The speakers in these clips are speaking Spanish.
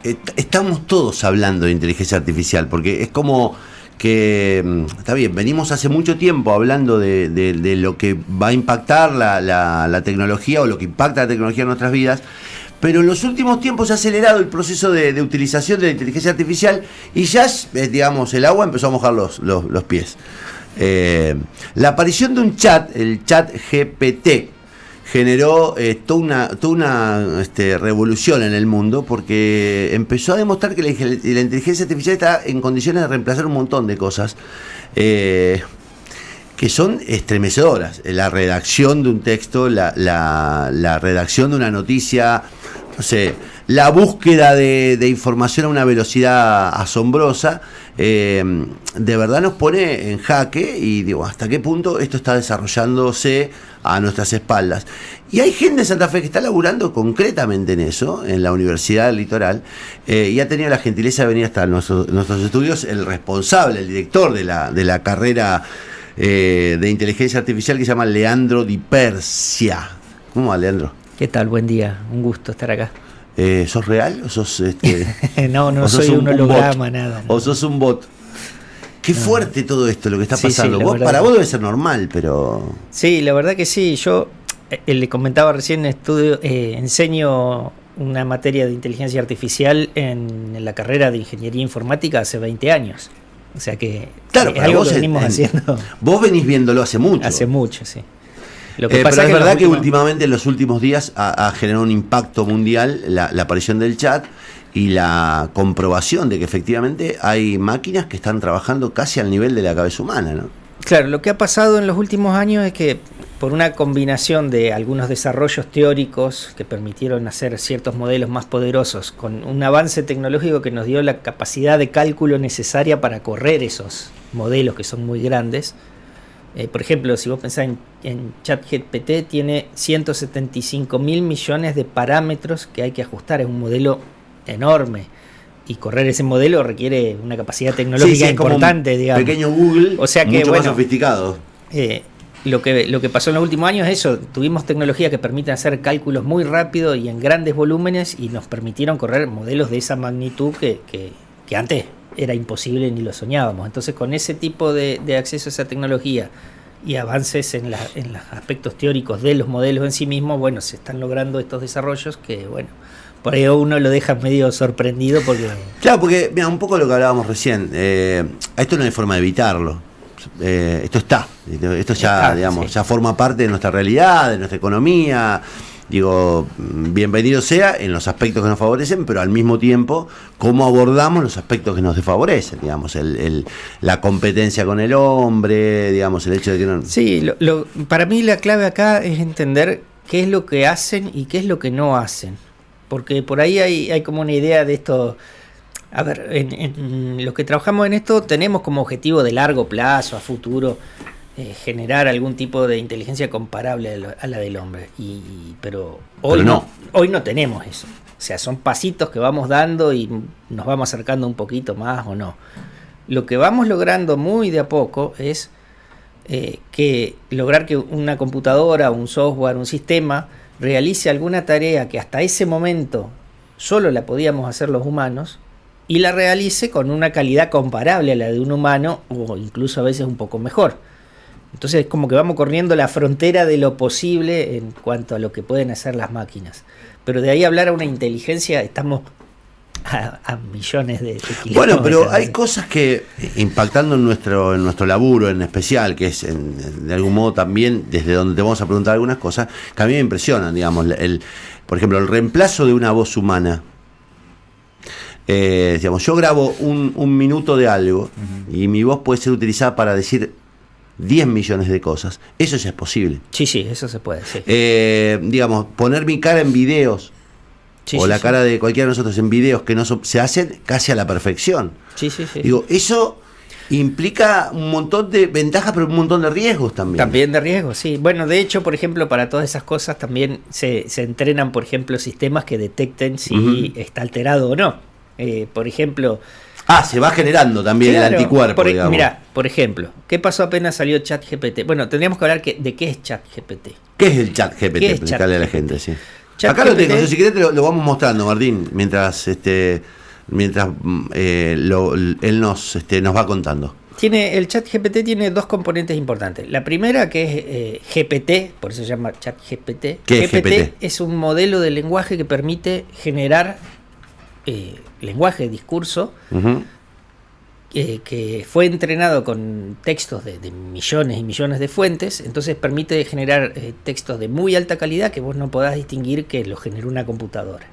estamos todos hablando de inteligencia artificial, porque es como que, está bien, venimos hace mucho tiempo hablando de lo que va a impactar la tecnología o lo que impacta la tecnología en nuestras vidas, pero en los últimos tiempos se ha acelerado el proceso de utilización de la inteligencia artificial y ya, digamos, el agua empezó a mojar los pies. La aparición de un chat, el chat GPT, generó toda una revolución en el mundo, porque empezó a demostrar que la inteligencia artificial está en condiciones de reemplazar un montón de cosas que son estremecedoras. La redacción de un texto, la redacción de una noticia, no sé, la búsqueda de información a una velocidad asombrosa, de verdad nos pone en jaque y digo, ¿hasta qué punto esto está desarrollándose a nuestras espaldas? Y hay gente de Santa Fe que está laburando concretamente en eso, en la Universidad del Litoral, y ha tenido la gentileza de venir hasta nuestros estudios el responsable, el director de la carrera de inteligencia artificial, que se llama Leandro Di Persia. ¿Cómo va, Leandro? ¿Qué tal? Buen día, un gusto estar acá. ¿Sos real o sos no o soy un holograma, bot? nada. No. ¿O sos un bot? Qué fuerte todo esto, lo que está pasando. Sí, Para vos debe ser normal, pero... Sí, la verdad que sí. Yo le comentaba recién, enseño una materia de inteligencia artificial en la carrera de ingeniería informática hace 20 años. O sea que claro, es algo que venimos haciendo. Vos venís viéndolo hace mucho. Hace mucho, sí. Lo que pasa pero es verdad que últimamente, en los últimos días, ha generado un impacto mundial la aparición del chat y la comprobación de que efectivamente hay máquinas que están trabajando casi al nivel de la cabeza humana, ¿no? Claro, lo que ha pasado en los últimos años es que, por una combinación de algunos desarrollos teóricos que permitieron hacer ciertos modelos más poderosos, con un avance tecnológico que nos dio la capacidad de cálculo necesaria para correr esos modelos que son muy grandes. Por ejemplo, si vos pensás en ChatGPT, tiene 175 mil millones de parámetros que hay que ajustar. Es un modelo enorme. Y correr ese modelo requiere una capacidad tecnológica importante, como digamos. Pequeño Google, o sea que, mucho más sofisticado. Lo que pasó en los últimos años es eso. Tuvimos tecnología que permite hacer cálculos muy rápido y en grandes volúmenes, y nos permitieron correr modelos de esa magnitud que antes era imposible, ni lo soñábamos. Entonces, con ese tipo de acceso a esa tecnología y avances en los aspectos teóricos de los modelos en sí mismos, bueno, se están logrando estos desarrollos que, bueno, por ahí uno lo deja medio sorprendido porque... Claro, porque, mira, un poco lo que hablábamos recién, esto no hay forma de evitarlo. Esto ya, digamos, sí, ya forma parte de nuestra realidad, de nuestra economía. Digo, bienvenido sea en los aspectos que nos favorecen, pero al mismo tiempo, cómo abordamos los aspectos que nos desfavorecen, digamos, la competencia con el hombre, digamos, el hecho de que no... Sí, para mí la clave acá es entender qué es lo que hacen y qué es lo que no hacen, porque por ahí hay como una idea de esto. A ver, en los que trabajamos en esto tenemos como objetivo de largo plazo, a futuro, generar algún tipo de inteligencia comparable a la del hombre, pero hoy no tenemos eso. O sea, son pasitos que vamos dando y nos vamos acercando un poquito más o no. Lo que vamos logrando muy de a poco es lograr que una computadora, un software, un sistema realice alguna tarea que hasta ese momento solo la podíamos hacer los humanos, y la realice con una calidad comparable a la de un humano, o incluso a veces un poco mejor. Entonces es como que vamos corriendo la frontera de lo posible en cuanto a lo que pueden hacer las máquinas. Pero de ahí a hablar a una inteligencia estamos a millones de kilómetros. Bueno, pero hay cosas que, impactando en nuestro laburo en especial, que es de algún modo también desde donde te vamos a preguntar algunas cosas, que a mí me impresionan, digamos, por ejemplo, el reemplazo de una voz humana. Digamos, yo grabo un minuto de algo, y mi voz puede ser utilizada para decir 10 millones de cosas. Eso ya es posible. Sí, eso se puede. Sí. Digamos, poner mi cara en videos, o la cara de cualquiera de nosotros en videos que no se hacen casi a la perfección. Sí. Digo, eso implica un montón de ventajas, pero un montón de riesgos también. También de riesgos, sí. Bueno, de hecho, por ejemplo, para todas esas cosas también se entrenan, por ejemplo, sistemas que detecten si está alterado o no. Por ejemplo... se va generando también, claro, el anticuerpo, digamos. Mirá, por ejemplo, ¿qué pasó apenas salió ChatGPT? Bueno, tendríamos que hablar de qué es ChatGPT. ¿Qué es el ChatGPT? Explicarle a la gente, sí. Acá lo tengo, si querés lo vamos mostrando, Martín, mientras él nos va contando. El ChatGPT tiene dos componentes importantes. La primera, que es GPT, por eso se llama ChatGPT. ¿Qué es GPT? Es un modelo de lenguaje que permite generar lenguaje, discurso, que fue entrenado con textos de millones y millones de fuentes. Entonces permite generar textos de muy alta calidad que vos no podás distinguir que lo generó una computadora.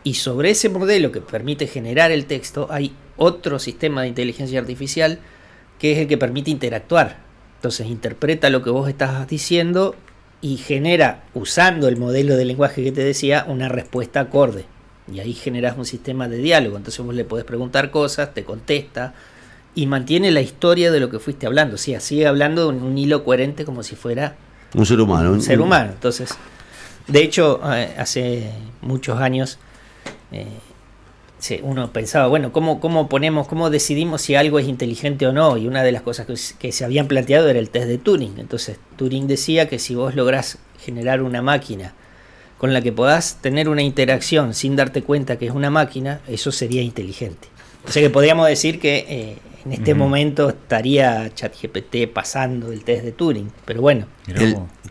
Y sobre ese modelo que permite generar el texto hay otro sistema de inteligencia artificial que es el que permite interactuar. Entonces interpreta lo que vos estás diciendo y genera, usando el modelo de lenguaje que te decía, una respuesta acorde. Y ahí generás un sistema de diálogo. Entonces vos le podés preguntar cosas, te contesta y mantiene la historia de lo que fuiste hablando. O sea, sigue hablando en un hilo coherente como si fuera un ser humano. Un ser humano. Entonces, de hecho, hace muchos años uno pensaba, bueno, ¿cómo decidimos si algo es inteligente o no? Y una de las cosas que se habían planteado era el test de Turing. Entonces Turing decía que si vos lográs generar una máquina con la que podás tener una interacción sin darte cuenta que es una máquina, eso sería inteligente. O sea que podríamos decir que en este momento estaría ChatGPT pasando el test de Turing, pero bueno.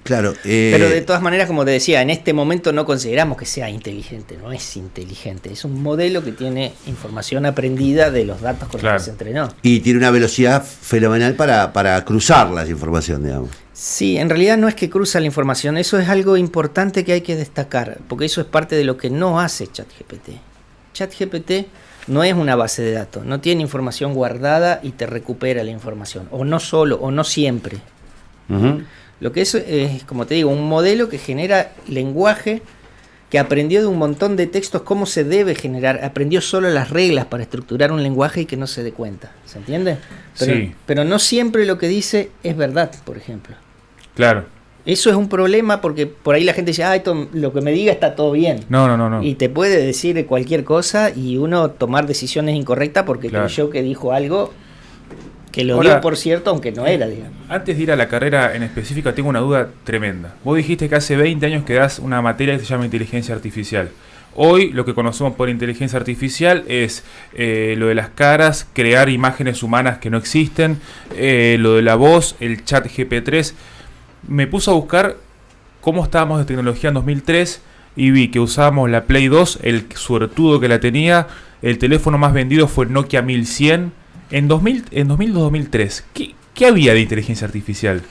Claro. Pero de todas maneras, como te decía, en este momento no consideramos que sea inteligente, no es inteligente, es un modelo que tiene información aprendida de los datos con los que se entrenó. Y tiene una velocidad fenomenal para cruzar la información, digamos. Sí, en realidad no es que cruza la información, eso es algo importante que hay que destacar, porque eso es parte de lo que no hace ChatGPT. ChatGPT no es una base de datos, no tiene información guardada y te recupera la información, o no solo, o no siempre. Lo que es, como te digo, un modelo que genera lenguaje, que aprendió de un montón de textos cómo se debe generar, aprendió solo las reglas para estructurar un lenguaje y que no se dé cuenta, ¿se entiende? Pero no siempre lo que dice es verdad, por ejemplo. Claro. Eso es un problema porque por ahí la gente dice, lo que me diga está todo bien. No. Y te puede decir cualquier cosa y uno tomar decisiones incorrectas porque creyó que dijo algo que lo dio por cierto, aunque no era, digamos. Antes de ir a la carrera en específica, tengo una duda tremenda. Vos dijiste que hace 20 años que das una materia que se llama inteligencia artificial. Hoy lo que conocemos por inteligencia artificial es lo de las caras, crear imágenes humanas que no existen, lo de la voz, el chat GP3. Me puse a buscar cómo estábamos de tecnología en 2003 y vi que usábamos la Play 2, el suertudo que la tenía, el teléfono más vendido fue el Nokia 1100. En 2002-2003, ¿qué había de inteligencia artificial?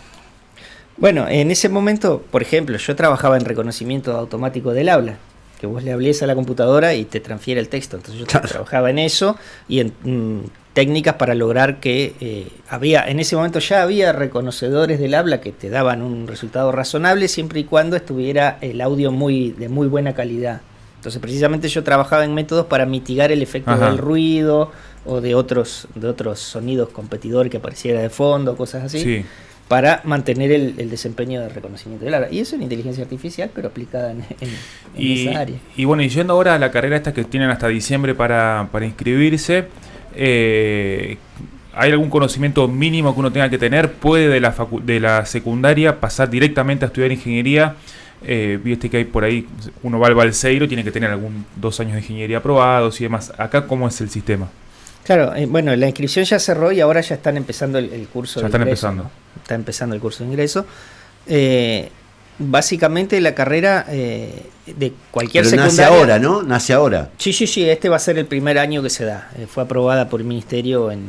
Bueno, en ese momento, por ejemplo, yo trabajaba en reconocimiento automático del habla, que vos le hablés a la computadora y te transfiere el texto. Entonces yo trabajaba en eso y en técnicas para lograr que en ese momento ya había reconocedores del habla que te daban un resultado razonable siempre y cuando estuviera el audio de muy buena calidad. Entonces precisamente yo trabajaba en métodos para mitigar el efecto del ruido o de otros sonidos competidores que apareciera de fondo, cosas así, para mantener el desempeño de reconocimiento del habla. Y eso es inteligencia artificial, pero aplicada en esa área. Y bueno, y yendo ahora a la carrera esta que tienen hasta diciembre para inscribirse, ¿hay algún conocimiento mínimo que uno tenga que tener? ¿Puede de la secundaria pasar directamente a estudiar ingeniería? Viste que hay por ahí, uno va al Balseiro, tiene que tener 2 años de ingeniería aprobados y demás. Acá, ¿cómo es el sistema? Claro, bueno, la inscripción ya cerró y ahora ya están empezando el curso de ingreso. Está empezando el curso de ingreso. Básicamente la carrera de cualquier secundaria... Nace ahora, ¿no? Nace ahora. Sí, este va a ser el primer año que se da. Fue aprobada por el Ministerio en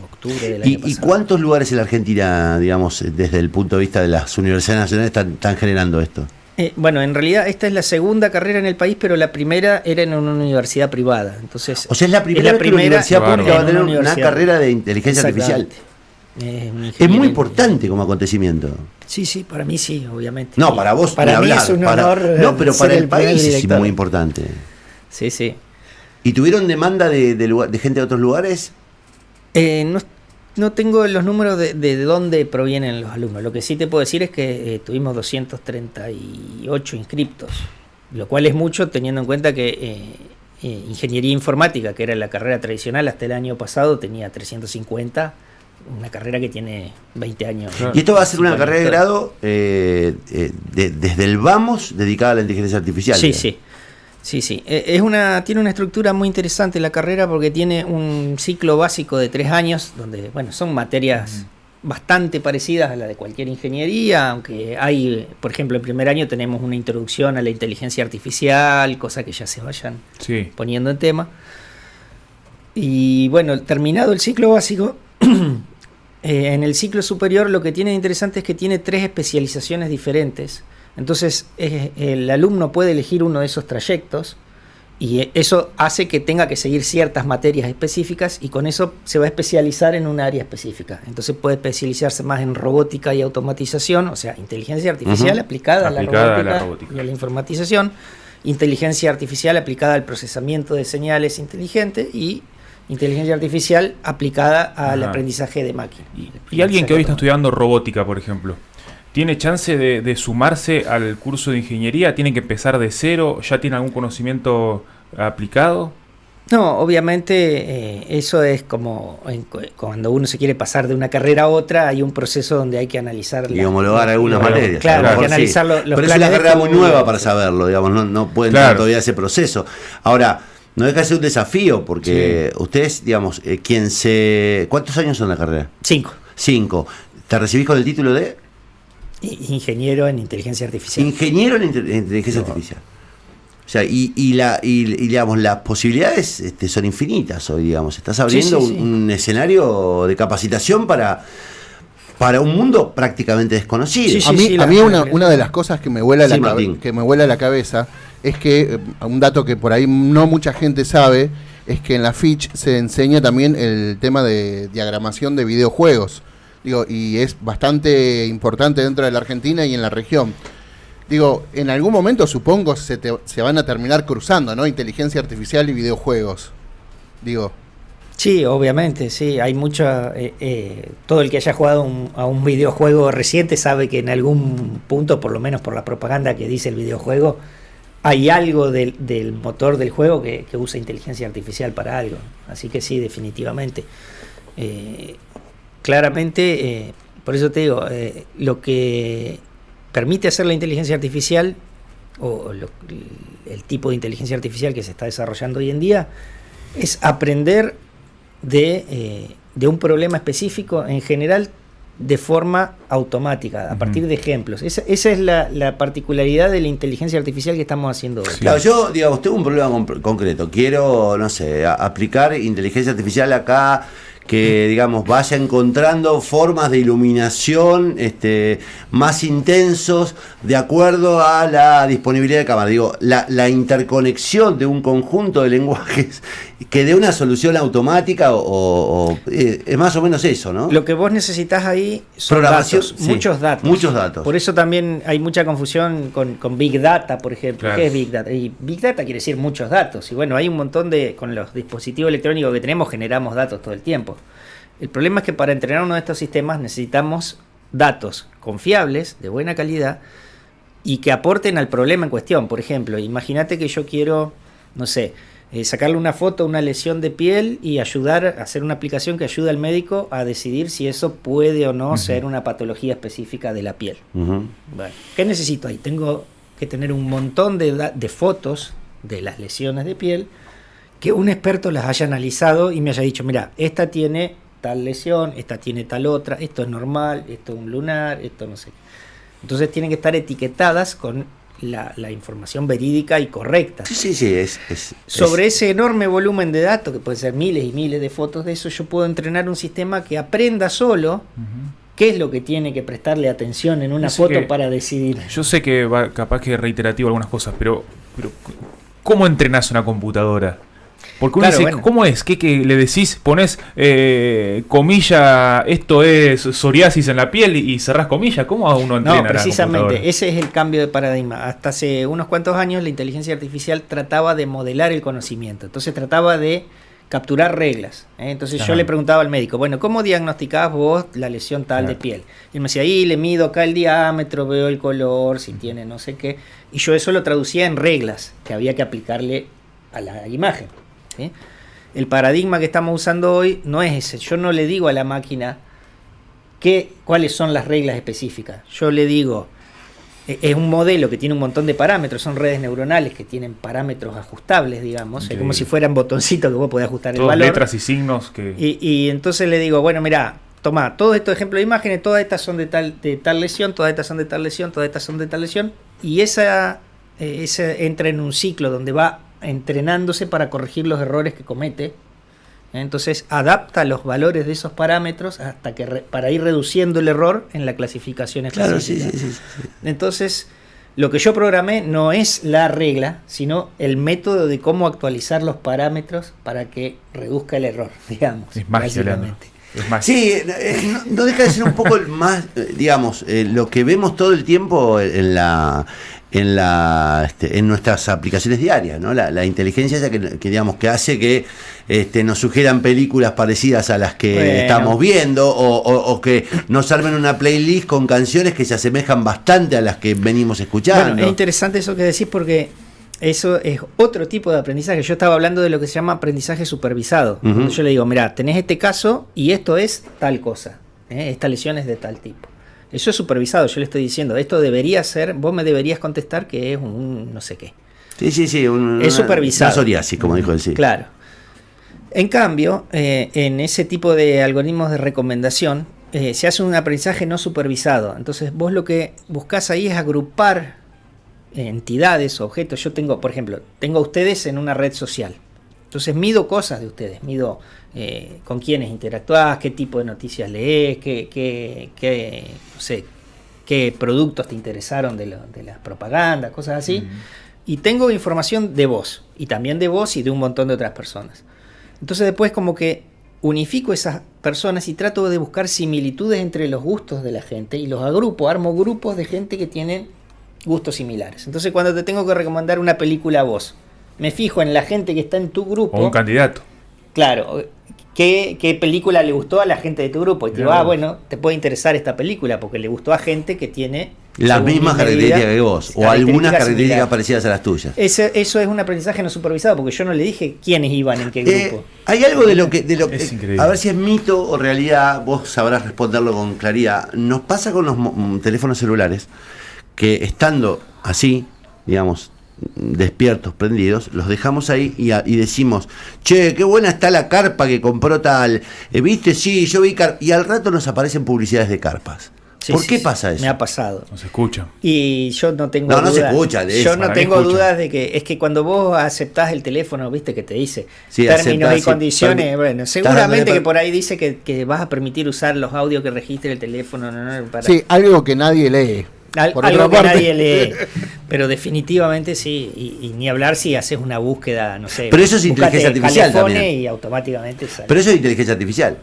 octubre del año pasado. ¿Y cuántos lugares en la Argentina, digamos, desde el punto de vista de las universidades nacionales están generando esto? Bueno, en realidad esta es la segunda carrera en el país, pero la primera era en una universidad privada. Entonces, o sea, es la primera vez que la universidad pública va a tener una carrera de inteligencia artificial. Es muy importante como acontecimiento. Sí, para mí sí, obviamente. No, para vos para mí es un honor. No, pero para el país es muy importante. Sí. ¿Y tuvieron demanda de gente de otros lugares? No tengo los números de dónde provienen los alumnos. Lo que sí te puedo decir es que tuvimos 238 inscriptos, lo cual es mucho teniendo en cuenta que ingeniería informática, que era la carrera tradicional hasta el año pasado, tenía 350 una carrera que tiene 20 años. Claro. Y esto va a ser una carrera de historia. grado desde el vamos dedicada a la inteligencia artificial. Sí, sí. Tiene una estructura muy interesante la carrera porque tiene un ciclo básico de 3 años, donde son materias bastante parecidas a la de cualquier ingeniería, aunque hay, por ejemplo, el primer año tenemos una introducción a la inteligencia artificial, cosas que ya se vayan poniendo en tema. Y bueno, terminado el ciclo básico, en el ciclo superior lo que tiene de interesante es que tiene 3 especializaciones diferentes. Entonces el alumno puede elegir uno de esos trayectos y eso hace que tenga que seguir ciertas materias específicas y con eso se va a especializar en un área específica. Entonces puede especializarse más en robótica y automatización, o sea, inteligencia artificial aplicada a la robótica y a la informatización, inteligencia artificial aplicada al procesamiento de señales inteligentes y inteligencia artificial aplicada al aprendizaje de máquina. Y alguien que hoy está estudiando robótica, por ejemplo, ¿tiene chance de sumarse al curso de ingeniería? ¿Tiene que empezar de cero? ¿Ya tiene algún conocimiento aplicado? No, obviamente eso es como cuando uno se quiere pasar de una carrera a otra, hay un proceso donde hay que analizar y homologar algunas materias. Claro, hay que analizar los pero es una carrera muy nueva para saberlo, digamos, no pueden tener todavía ese proceso. Ahora, no deja de ser un desafío, porque ustedes, digamos, ¿cuántos años son la carrera? 5. ¿Te recibís con el título de? Ingeniero en inteligencia artificial. Ingeniero en inteligencia artificial. O sea, y digamos, las posibilidades son infinitas hoy, digamos. Estás abriendo un escenario de capacitación para un mundo prácticamente desconocido. A mí una de las cosas que me vuela la cabeza es que un dato que por ahí no mucha gente sabe es que en la FICH se enseña también el tema de diagramación de videojuegos. Y es bastante importante dentro de la Argentina y en la región. En algún momento supongo se van a terminar cruzando, ¿no? Inteligencia artificial y videojuegos. Sí, obviamente, sí. Hay mucha... todo el que haya jugado a un videojuego reciente sabe que en algún punto, por lo menos por la propaganda que dice el videojuego, hay algo del motor del juego que usa inteligencia artificial para algo. Así que sí, definitivamente. Claramente, por eso te digo, lo que permite hacer la inteligencia artificial el tipo de inteligencia artificial que se está desarrollando hoy en día es aprender de un problema específico en general de forma automática, a partir de ejemplos. Esa es la particularidad de la inteligencia artificial que estamos haciendo hoy. Claro, yo, digamos, tengo un problema concreto. Quiero, no sé, aplicar inteligencia artificial acá, que, digamos, vaya encontrando formas de iluminación más intensos de acuerdo a la disponibilidad de cámara. Digo, la interconexión de un conjunto de lenguajes que dé una solución automática es más o menos eso, ¿no? Lo que vos necesitas ahí son datos, muchos datos. Por eso también hay mucha confusión con Big Data, por ejemplo. Claro. ¿Qué es Big Data? Y Big Data quiere decir muchos datos. Y bueno, hay un montón con los dispositivos electrónicos que tenemos generamos datos todo el tiempo. El problema es que para entrenar uno de estos sistemas necesitamos datos confiables, de buena calidad, y que aporten al problema en cuestión. Por ejemplo, imagínate que yo quiero, no sé, sacarle una foto a una lesión de piel y ayudar a hacer una aplicación que ayude al médico a decidir si eso puede o no ser una patología específica de la piel. Bueno, ¿qué necesito ahí? Tengo que tener un montón de fotos de las lesiones de piel, que un experto las haya analizado y me haya dicho, mira, esta tiene tal lesión, esta tiene tal otra, esto es normal, esto es un lunar, esto no sé qué. Entonces tienen que estar etiquetadas con la información verídica y correcta. Sí. Sobre ese enorme volumen de datos, que puede ser miles y miles de fotos de eso, yo puedo entrenar un sistema que aprenda solo qué es lo que tiene que prestarle atención en una foto para decidir. Yo sé que va capaz que es reiterativo algunas cosas, pero ¿cómo entrenás una computadora? Porque uno dice, bueno, ¿cómo es? ¿Qué le decís? Pones comilla, esto es psoriasis en la piel y cerrás comilla. ¿Cómo uno entrena? No, precisamente, ese es el cambio de paradigma. Hasta hace unos cuantos años la inteligencia artificial trataba de modelar el conocimiento. Entonces trataba de capturar reglas. Entonces yo le preguntaba al médico, bueno, ¿cómo diagnosticás vos la lesión tal de piel? Y él me decía, ahí le mido acá el diámetro, veo el color, si tiene no sé qué. Y yo eso lo traducía en reglas que había que aplicarle a la imagen. ¿Sí? El paradigma que estamos usando hoy no es ese. Yo no le digo a la máquina, ¿cuáles son las reglas específicas? Yo le digo, es un modelo que tiene un montón de parámetros, son redes neuronales que tienen parámetros ajustables, digamos, es como si fueran botoncitos que vos podés ajustar el valor. Letras y signos que... Y entonces le digo, bueno, mira, toma, todos estos ejemplos de imágenes, todas estas son de tal lesión, todas estas son de tal lesión, todas estas son de tal lesión, y esa entra en un ciclo donde va entrenándose para corregir los errores que comete. Entonces adapta los valores de esos parámetros hasta que para ir reduciendo el error en la clasificación específica. Claro, sí. Entonces, lo que yo programé no es la regla, sino el método de cómo actualizar los parámetros para que reduzca el error, digamos. Es magia, Leandro. Sí, no deja de ser un poco más, digamos, lo que vemos todo el tiempo en nuestras aplicaciones diarias, ¿no? La inteligencia esa que digamos que hace que nos sugieran películas parecidas a las que estamos viendo o que nos armen una playlist con canciones que se asemejan bastante a las que venimos escuchando. Bueno, es interesante eso que decís porque eso es otro tipo de aprendizaje. Yo estaba hablando de lo que se llama aprendizaje supervisado. Cuando yo le digo, mira, tenés este caso y esto es tal cosa, esta lesión es de tal tipo. Eso es supervisado, yo le estoy diciendo, esto debería ser, vos me deberías contestar que es un no sé qué. Sí, es supervisado. Una psoriasis, como dijo él, sí. Claro. En cambio, en ese tipo de algoritmos de recomendación, se hace un aprendizaje no supervisado. Entonces, vos lo que buscás ahí es agrupar entidades, objetos. Yo tengo, por ejemplo, tengo a ustedes en una red social. Entonces, mido cosas de ustedes, mido con quiénes interactuás, qué tipo de noticias lees, no sé, qué productos te interesaron de las propagandas, cosas así. Y tengo información de vos, y también de vos y de un montón de otras personas. Entonces después como que unifico esas personas y trato de buscar similitudes entre los gustos de la gente y los agrupo, armo grupos de gente que tienen gustos similares. Entonces cuando te tengo que recomendar una película a vos, me fijo en la gente que está en tu grupo. O un candidato. Claro, ¿qué película le gustó a la gente de tu grupo? Y te digo, bueno, te puede interesar esta película porque le gustó a gente que tiene las mismas características que vos, o algunas características parecidas a las tuyas. Eso es un aprendizaje no supervisado, porque yo no le dije quiénes iban en qué grupo. Hay algo de lo que a ver si es mito o realidad, vos sabrás responderlo con claridad. Nos pasa con los teléfonos celulares que estando así, digamos, despiertos, prendidos, los dejamos ahí y decimos, che, qué buena está la carpa que compró tal, ¿viste? Sí, yo vi y al rato nos aparecen publicidades de carpas. Sí, ¿Por qué pasa eso? Me ha pasado. No se escucha. Y yo no tengo dudas. No se escucha. Yo no tengo dudas de que es que cuando vos aceptás el teléfono, viste que te dice términos y condiciones, bueno, seguramente que por ahí dice que vas a permitir usar los audios que registre el teléfono. Sí, algo que nadie lee. Algo que nadie lee, pero definitivamente sí, y ni hablar si haces una búsqueda, no sé. Pero eso es inteligencia artificial también. Y automáticamente sale. Pero eso es inteligencia artificial.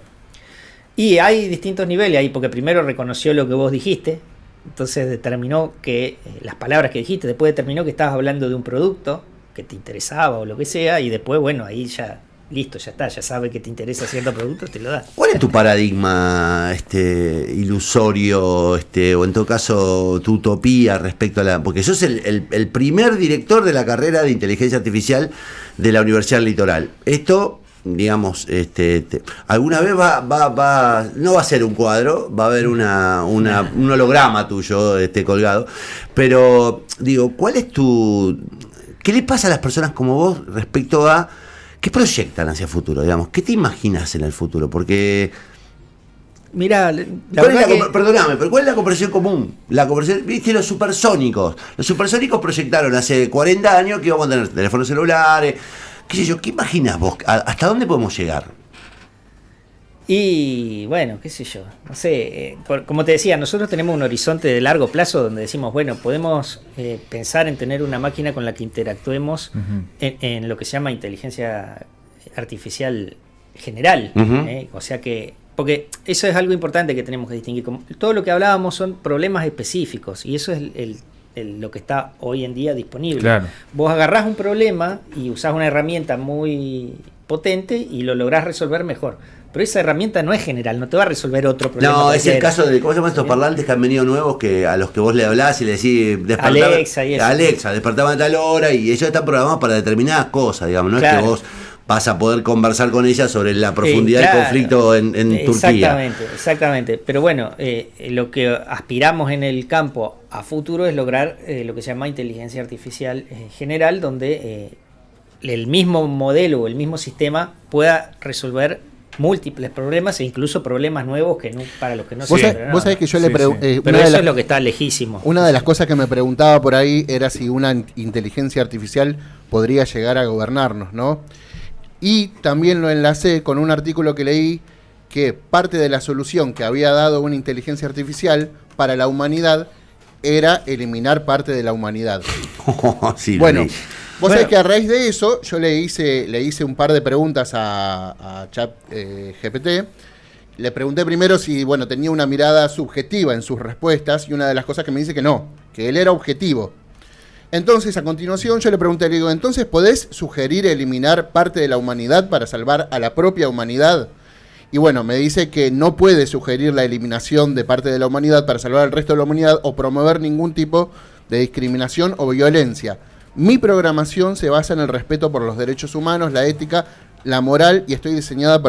Y hay distintos niveles ahí, porque primero reconoció lo que vos dijiste, entonces determinó que las palabras que dijiste, después determinó que estabas hablando de un producto que te interesaba o lo que sea, y después, bueno, ahí ya, listo, ya está, ya sabe que te interesa cierto producto, te lo da. ¿Cuál es tu paradigma ilusorio, o en todo caso tu utopía respecto a la... Porque sos el primer director de la carrera de inteligencia artificial de la Universidad del Litoral. Esto... digamos, alguna vez no va a ser un cuadro, va a haber un holograma tuyo colgado, pero digo, ¿qué le pasa a las personas como vos respecto a qué proyectan hacia el futuro, digamos? ¿Qué te imaginas en el futuro? Porque mira, perdóname, pero ¿cuál es la comprensión común? ¿Viste? Los supersónicos proyectaron hace 40 años que íbamos a tener teléfonos celulares. ¿Qué sé yo? ¿Qué imaginas vos? ¿Hasta dónde podemos llegar? Y bueno, qué sé yo, no sé, como te decía, nosotros tenemos un horizonte de largo plazo donde decimos, bueno, podemos pensar en tener una máquina con la que interactuemos en lo que se llama inteligencia artificial general, o sea que, porque eso es algo importante que tenemos que distinguir, como todo lo que hablábamos son problemas específicos y eso es lo que está hoy en día disponible. Claro. Vos agarrás un problema y usás una herramienta muy potente y lo lográs resolver mejor. Pero esa herramienta no es general, no te va a resolver otro problema. No, es el caso de, ¿cómo se llaman estos parlantes que han venido nuevos a los que vos le hablás y le decís, Alexa, y eso. Alexa, despertame a tal hora y ellos están programados para determinadas cosas, digamos, no claro. Es que vos vas a poder conversar con ella sobre la profundidad del conflicto en Turquía. Exactamente. Pero bueno, lo que aspiramos en el campo a futuro es lograr lo que se llama inteligencia artificial general, donde el mismo modelo o el mismo sistema pueda resolver múltiples problemas e incluso problemas nuevos que para los que no se han. Vos sabés que yo le pregunté. Pero eso es lo que está lejísimo. Una de las cosas que me preguntaba por ahí era si una inteligencia artificial podría llegar a gobernarnos, ¿no? Y también lo enlacé con un artículo que leí que parte de la solución que había dado una inteligencia artificial para la humanidad era eliminar parte de la humanidad. Sí, bueno, vos sabés que a raíz de eso yo le hice un par de preguntas a ChatGPT. Le pregunté primero si tenía una mirada subjetiva en sus respuestas y una de las cosas que me dice que no, que él era objetivo. Entonces, a continuación, yo le pregunté, le digo, ¿entonces podés sugerir eliminar parte de la humanidad para salvar a la propia humanidad? Y bueno, me dice que no puede sugerir la eliminación de parte de la humanidad para salvar al resto de la humanidad o promover ningún tipo de discriminación o violencia. Mi programación se basa en el respeto por los derechos humanos, la ética, la moral, y estoy diseñado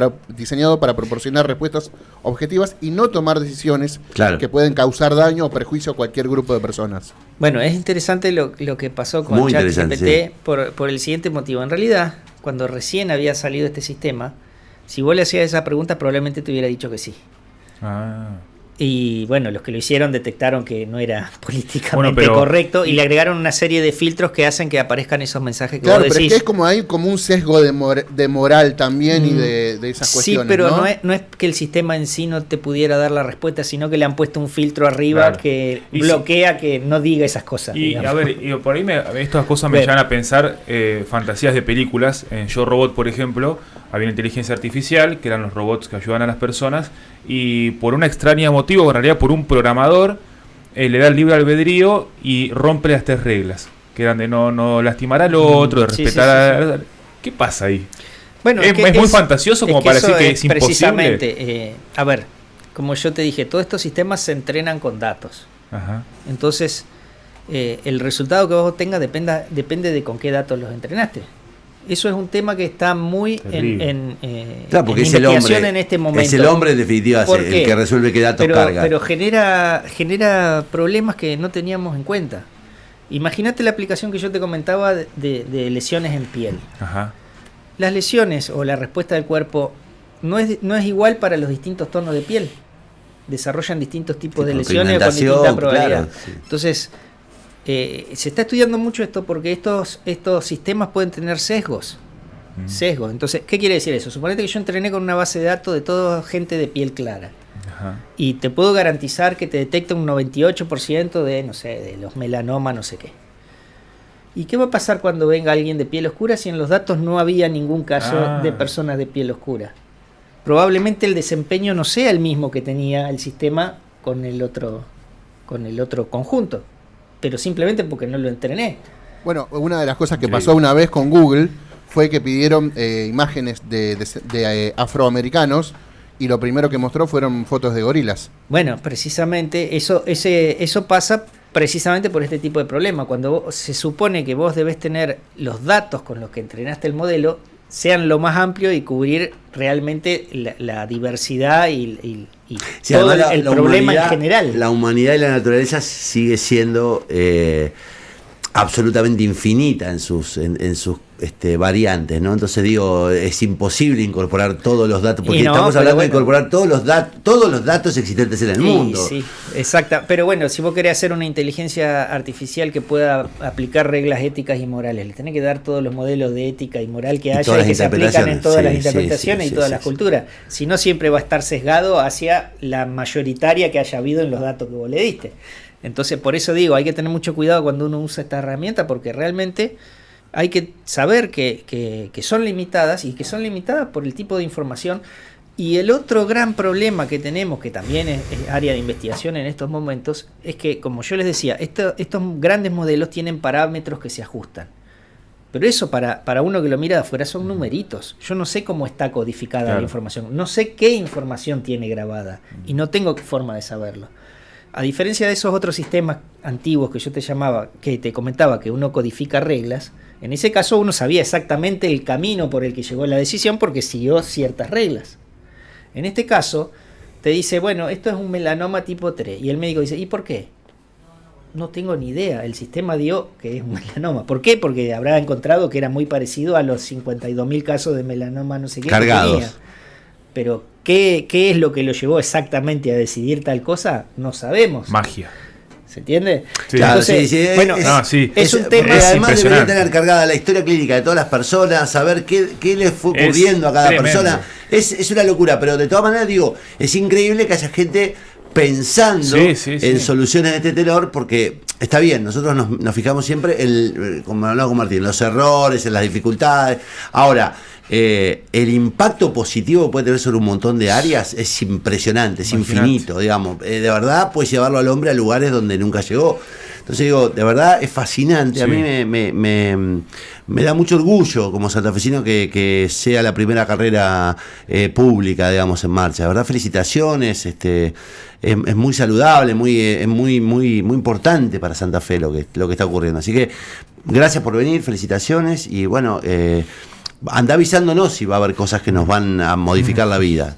para proporcionar respuestas objetivas y no tomar decisiones que pueden causar daño o perjuicio a cualquier grupo de personas. Bueno, es interesante lo que pasó con ChatGPT por el siguiente motivo. En realidad, cuando recién había salido este sistema, si vos le hacías esa pregunta, probablemente te hubiera dicho que sí. Y bueno, los que lo hicieron detectaron que no era políticamente correcto y le agregaron una serie de filtros que hacen que aparezcan esos mensajes que vos decís. Pero es que es como hay como un sesgo de moral también y de esas cuestiones. Sí, pero no es que el sistema en sí no te pudiera dar la respuesta, sino que le han puesto un filtro arriba que bloquea que no diga esas cosas. Y a ver, por ahí estas cosas me llevan a pensar fantasías de películas. En Yo Robot, por ejemplo, había una inteligencia artificial, que eran los robots que ayudan a las personas, y por una extraña motivo, en realidad por un programador, le da el libre albedrío y rompe las 3 reglas, que eran de no lastimar al otro, de respetar ¿Qué pasa ahí? Bueno, es muy fantasioso como para decir que es imposible. Precisamente, a ver, como yo te dije, todos estos sistemas se entrenan con datos. Ajá. Entonces, el resultado que vos obtengas depende de con qué datos los entrenaste. Eso es un tema que está muy en investigación en este momento. Es el hombre, en definitiva, el que resuelve qué datos carga. Pero genera problemas que no teníamos en cuenta. Imagínate la aplicación que yo te comentaba de lesiones en piel. Ajá. Las lesiones o la respuesta del cuerpo no es igual para los distintos tonos de piel. Desarrollan distintos tipos de lesiones con distinta probabilidad. Claro, sí. Entonces, se está estudiando mucho esto porque estos sistemas pueden tener sesgos. Entonces, ¿qué quiere decir eso? Suponete que yo entrené con una base de datos de toda gente de piel clara. Ajá. Y te puedo garantizar que te detecta un 98% de los melanomas, no sé qué. ¿Y qué va a pasar cuando venga alguien de piel oscura si en los datos no había ningún caso de personas de piel oscura? Probablemente el desempeño no sea el mismo que tenía el sistema con el otro conjunto, pero simplemente porque no lo entrené. Bueno, una de las cosas que pasó una vez con Google fue que pidieron imágenes de afroamericanos y lo primero que mostró fueron fotos de gorilas. Bueno, precisamente eso pasa precisamente por este tipo de problema. Cuando se supone que vos debés tener los datos con los que entrenaste el modelo sean lo más amplio y cubrir realmente la diversidad y todo el problema en general. La humanidad y la naturaleza sigue siendo absolutamente infinita en sus variantes, ¿no? Entonces digo, es imposible incorporar todos los datos, porque estamos hablando de incorporar todos los datos existentes en el mundo. Sí, exacto. Pero bueno, si vos querés hacer una inteligencia artificial que pueda aplicar reglas éticas y morales, le tenés que dar todos los modelos de ética y moral que haya y que se aplican en todas las interpretaciones y todas las culturas. Si no, siempre va a estar sesgado hacia la mayoritaria que haya habido en los datos que vos le diste. Entonces, por eso digo, hay que tener mucho cuidado cuando uno usa esta herramienta, porque realmente hay que saber que son limitadas y que son limitadas por el tipo de información. Y el otro gran problema que tenemos, que también es área de investigación en estos momentos, es que, como yo les decía, estos grandes modelos tienen parámetros que se ajustan. Pero eso para uno que lo mira de afuera son numeritos. Yo no sé cómo está codificada la información, no sé qué información tiene grabada y no tengo forma de saberlo. A diferencia de esos otros sistemas antiguos que yo te comentaba, que uno codifica reglas, en ese caso uno sabía exactamente el camino por el que llegó la decisión porque siguió ciertas reglas. En este caso, te dice, bueno, esto es un melanoma tipo 3. Y el médico dice, ¿y por qué? No tengo ni idea. El sistema dio que es un melanoma. ¿Por qué? Porque habrá encontrado que era muy parecido a los 52.000 casos de melanoma no sé qué cargados. Que tenía. Pero, ¿qué es lo que lo llevó exactamente a decidir tal cosa? No sabemos. Magia. ¿Se entiende? Sí. Claro, Entonces, sí, bueno, es un tema. Además debería tener cargada la historia clínica de todas las personas, saber qué le fue ocurriendo a cada persona. Es una locura, pero de todas maneras digo, es increíble que haya gente pensando en soluciones de este tenor, porque está bien, nosotros nos fijamos siempre como hablaba con Martín, los errores, en las dificultades. Ahora, el impacto positivo que puede tener sobre un montón de áreas es impresionante, es infinito, digamos. De verdad puede llevarlo al hombre a lugares donde nunca llegó. Entonces digo, de verdad es fascinante. A mí me da mucho orgullo como santafesino que sea la primera carrera pública, digamos, en marcha. De verdad, felicitaciones. Es muy saludable, es muy importante para Santa Fe lo que está ocurriendo. Así que gracias por venir, felicitaciones y bueno. Anda avisándonos si va a haber cosas que nos van a modificar la vida,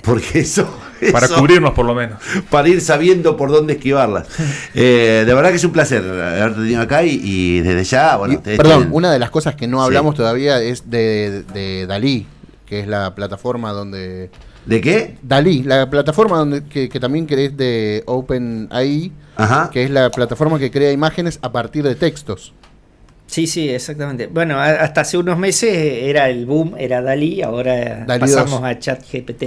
porque eso para cubrirnos por lo menos, para ir sabiendo por dónde esquivarlas. De verdad que es un placer haberte tenido acá y desde ya, bueno, perdón, una de las cosas que no hablamos todavía es de Dalí, que es la plataforma donde... ¿De qué? Dalí, la plataforma donde que también crees de OpenAI, que es la plataforma que crea imágenes a partir de textos. Sí, exactamente. Bueno, hasta hace unos meses era el boom, era Dalí, ahora Dalí pasamos 2. a ChatGPT.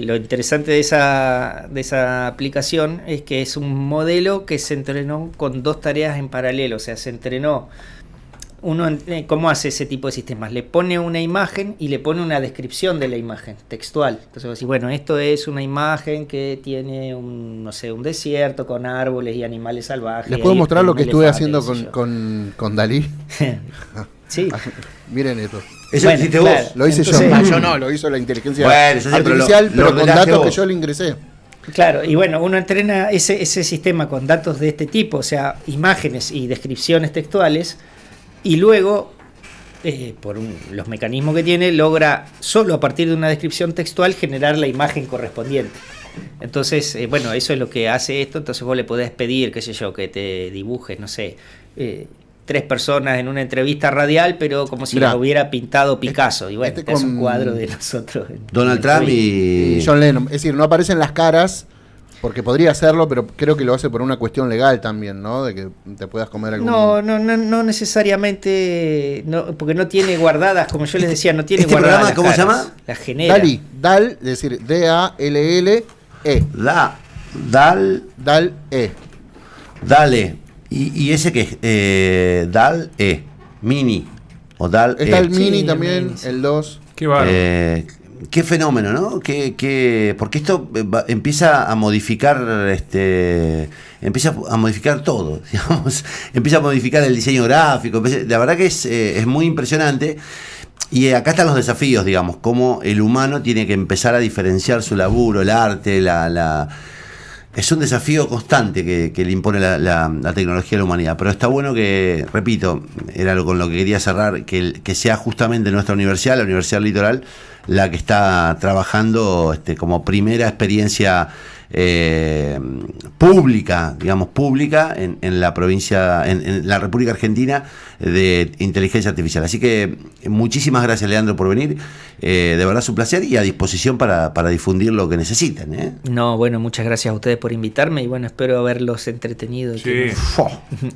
Lo interesante de esa aplicación es que es un modelo que se entrenó con 2 tareas en paralelo, o sea, se entrenó. ¿Cómo hace ese tipo de sistemas? Le pone una imagen y le pone una descripción de la imagen, textual. Entonces, decir, bueno, esto es una imagen que tiene un desierto con árboles y animales salvajes. ¿Les puedo mostrar lo que estuve haciendo con Dalí? Sí. Miren esto. ¿Eso lo hiciste vos? Lo hice yo. Yo no, lo hizo la inteligencia artificial, pero con datos que yo le ingresé. Claro, y bueno, uno entrena ese sistema con datos de este tipo, o sea, imágenes y descripciones textuales. Y luego, por los mecanismos que tiene, logra solo a partir de una descripción textual generar la imagen correspondiente. Entonces, bueno, eso es lo que hace esto. Entonces vos le podés pedir, qué sé yo, que te dibujes, no sé, 3 personas en una entrevista radial, pero como si lo hubiera pintado Picasso. Y bueno, es un cuadro de nosotros. Donald Trump y John Lennon. Es decir, no aparecen las caras... Porque podría hacerlo, pero creo que lo hace por una cuestión legal también, ¿no? De que te puedas comer algún... No necesariamente, porque no tiene guardadas, como yo les decía, no tiene guardadas. ¿Programa cómo se llama? La genera. Dalí, es decir, D-A-L-L-E. Dal-E. Dale. ¿Y ese qué es? Dal-E. Mini. O Dal-E. Está el Mini también, el 2. Qué bárbaro. Qué fenómeno, ¿no? Porque esto empieza a modificar, empieza a modificar todo, digamos, empieza a modificar el diseño gráfico. La verdad que es muy impresionante. Y acá están los desafíos, digamos, cómo el humano tiene que empezar a diferenciar su laburo, el arte, es un desafío constante que le impone la tecnología a la humanidad. Pero está bueno que, repito, era con lo que quería cerrar, que sea justamente nuestra universidad, la Universidad Litoral, la que está trabajando como primera experiencia pública en la provincia, en la República Argentina, de inteligencia artificial. Así que muchísimas gracias, Leandro, por venir. De verdad es un placer y a disposición para difundir lo que necesiten. No, bueno, muchas gracias a ustedes por invitarme y bueno, espero haberlos entretenido y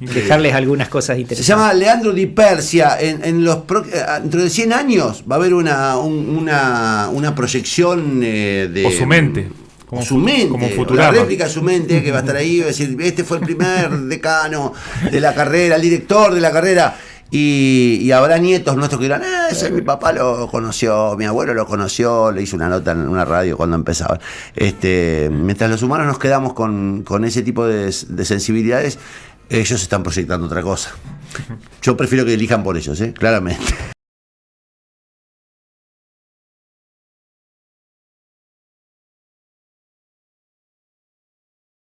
dejarles algunas cosas interesantes. Se llama Leandro Di Persia. Dentro de 100 años va a haber una proyección de... O su mente. Como su mente, como Futurama. La réplica de su mente que va a estar ahí, va a decir, este fue el primer decano de la carrera, el director de la carrera, y habrá nietos nuestros que dirán, ese mi papá lo conoció, mi abuelo lo conoció, le hizo una nota en una radio cuando empezaba. Mientras los humanos nos quedamos con ese tipo de sensibilidades, ellos están proyectando otra cosa. Yo prefiero que elijan por ellos, claramente.